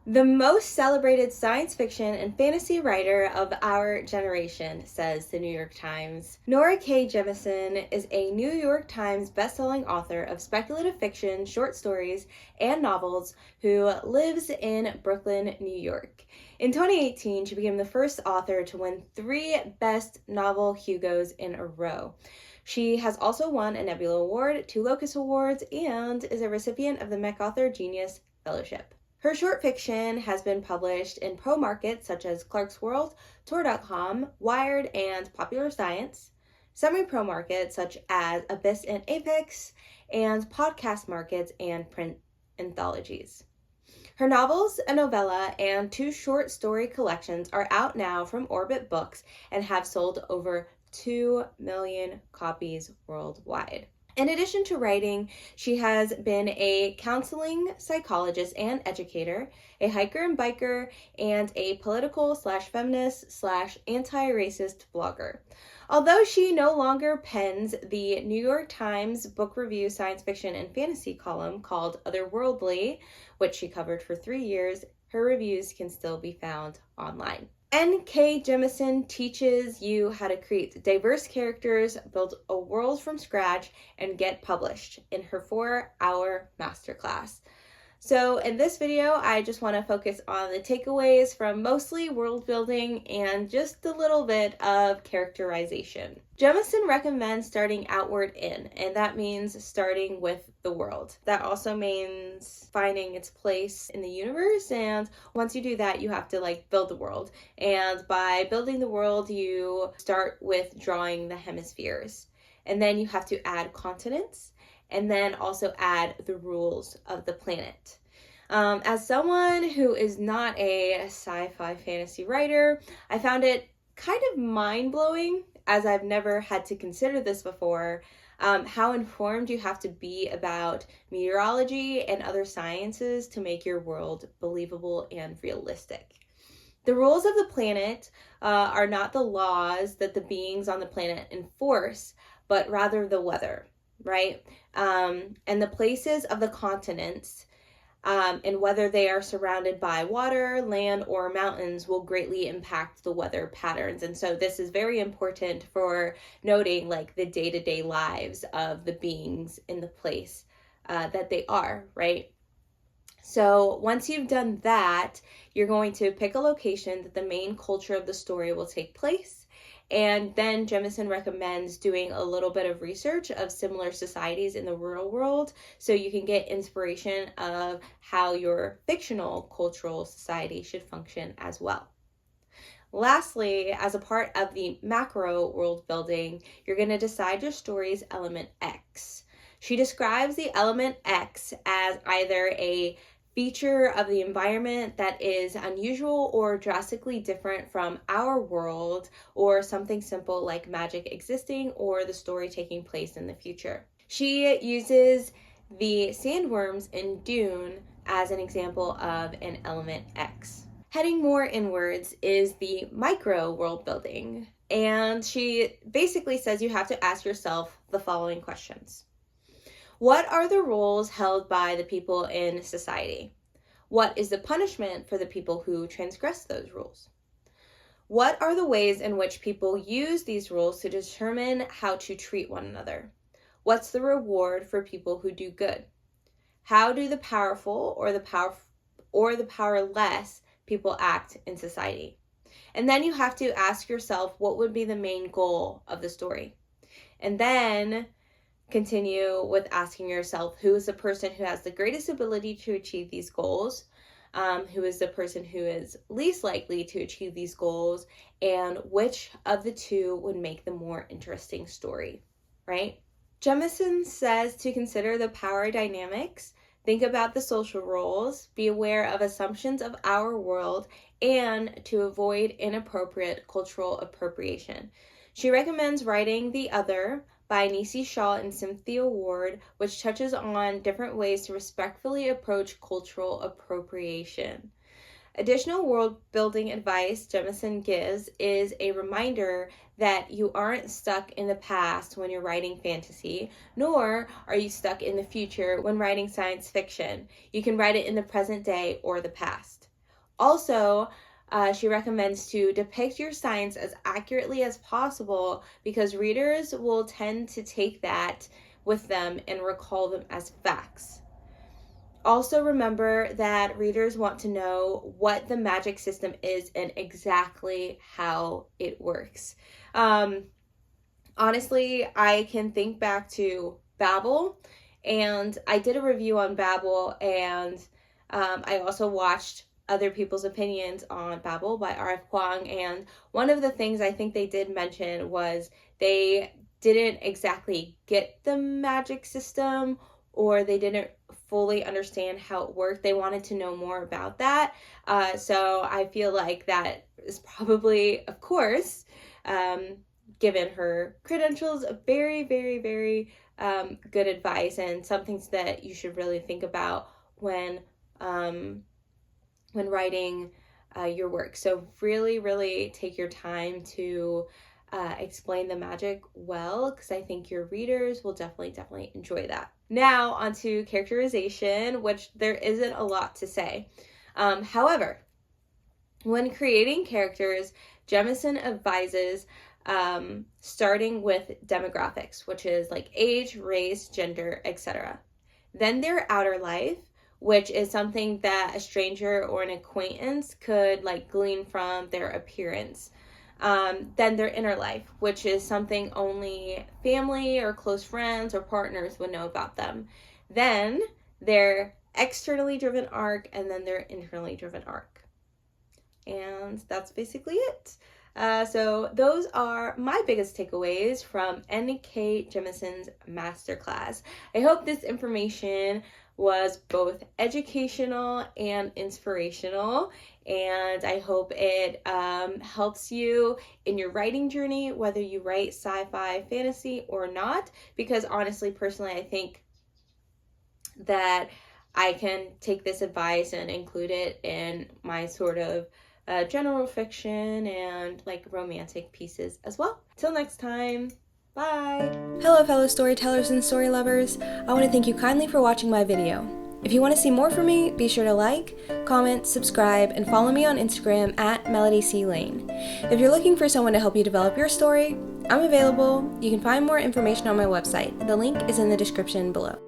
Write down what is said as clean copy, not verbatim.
The most celebrated science fiction and fantasy writer of our generation, says the New York Times. Nora K. Jemisin is a New York Times bestselling author of speculative fiction, short stories, and novels who lives in Brooklyn, New York. In 2018, she became the first author to win 3 Best Novel Hugos in a row. She has also won a Nebula Award, 2 Locus Awards, and is a recipient of the MacArthur Genius Fellowship. Her short fiction has been published in pro markets such as Clark's World, Tor.com, Wired, and Popular Science, semi-pro markets such as Abyss and Apex, and podcast markets and print anthologies. Her novels, a novella, and 2 short story collections are out now from Orbit Books and have sold over 2 million copies worldwide. In addition to writing, she has been a counseling psychologist and educator, a hiker and biker, and a political/feminist/anti-racist blogger. Although she no longer pens the New York Times Book Review science fiction and fantasy column called Otherworldly, which she covered for 3 years, her reviews can still be found online. N.K. Jemisin teaches you how to create diverse characters, build a world from scratch, and get published in her 4-hour masterclass. So in this video, I just want to focus on the takeaways from mostly world building and just a little bit of characterization. Jemisin recommends starting outward in, and that means starting with the world. That also means finding its place in the universe, and once you do that, you have to build the world. And by building the world, you start with drawing the hemispheres, and then you have to add continents, and then also add the rules of the planet. As someone who is not a sci-fi fantasy writer, I found it kind of mind-blowing, as I've never had to consider this before, how informed you have to be about meteorology and other sciences to make your world believable and realistic. The rules of the planet are not the laws that the beings on the planet enforce, but rather the weather. Right? And the places of the continents and whether they are surrounded by water, land, or mountains will greatly impact the weather patterns. And so this is very important for noting the day-to-day lives of the beings in the place that they are, right? So once you've done that, you're going to pick a location that the main culture of the story will take place. And then Jemisin recommends doing a little bit of research of similar societies in the real world so you can get inspiration of how your fictional cultural society should function as well. Lastly, as a part of the macro world building, you're going to decide your story's element X. She describes the element X as either a feature of the environment that is unusual or drastically different from our world, or something simple like magic existing or the story taking place in the future. She uses the sandworms in Dune as an example of an element X. Heading more inwards is the micro world building, and she basically says you have to ask yourself the following questions. What are the roles held by the people in society? What is the punishment for the people who transgress those rules? What are the ways in which people use these rules to determine how to treat one another? What's the reward for people who do good? How do the powerful or the powerless people act in society? And then you have to ask yourself, what would be the main goal of the story? And then continue with asking yourself, who is the person who has the greatest ability to achieve these goals? Who is the person who is least likely to achieve these goals? And which of the two would make the more interesting story, right? Jemisin says to consider the power dynamics, think about the social roles, be aware of assumptions of our world, and to avoid inappropriate cultural appropriation. She recommends writing The Other by Nisi Shaw and Cynthia Ward, which touches on different ways to respectfully approach cultural appropriation. Additional world-building advice Jemisin gives is a reminder that you aren't stuck in the past when you're writing fantasy, nor are you stuck in the future when writing science fiction. You can write it in the present day or the past. Also, she recommends to depict your science as accurately as possible because readers will tend to take that with them and recall them as facts. Also, remember that readers want to know what the magic system is and exactly how it works. Honestly, I can think back to Babel, and I did a review on Babel, and I also watched other people's opinions on Babel by R.F. Kuang, and one of the things I think they did mention was they didn't exactly get the magic system, or they didn't fully understand how it worked. They wanted to know more about that. So I feel like that is probably, of course, given her credentials, a very, very, very good advice, and some things that you should really think about when writing your work. So really, really take your time to explain the magic well, because I think your readers will definitely enjoy that. Now onto characterization, which there isn't a lot to say. However, when creating characters, Jemisin advises starting with demographics, which is like age, race, gender, etc. Then their outer life, which is something that a stranger or an acquaintance could like glean from their appearance. Then their inner life, which is something only family or close friends or partners would know about them. Then their externally driven arc, and then their internally driven arc. And that's basically it. So those are my biggest takeaways from N.K. Jemisin's Masterclass. I hope this information was both educational and inspirational, and I hope it helps you in your writing journey, whether you write sci-fi, fantasy, or not, because honestly, personally, I think that I can take this advice and include it in my sort of general fiction and like romantic pieces as well. Till next time, bye! Hello fellow storytellers and story lovers. I want to thank you kindly for watching my video. If you want to see more from me, be sure to like, comment, subscribe, and follow me on Instagram at MelodyCLane. If you're looking for someone to help you develop your story, I'm available. You can find more information on my website. The link is in the description below.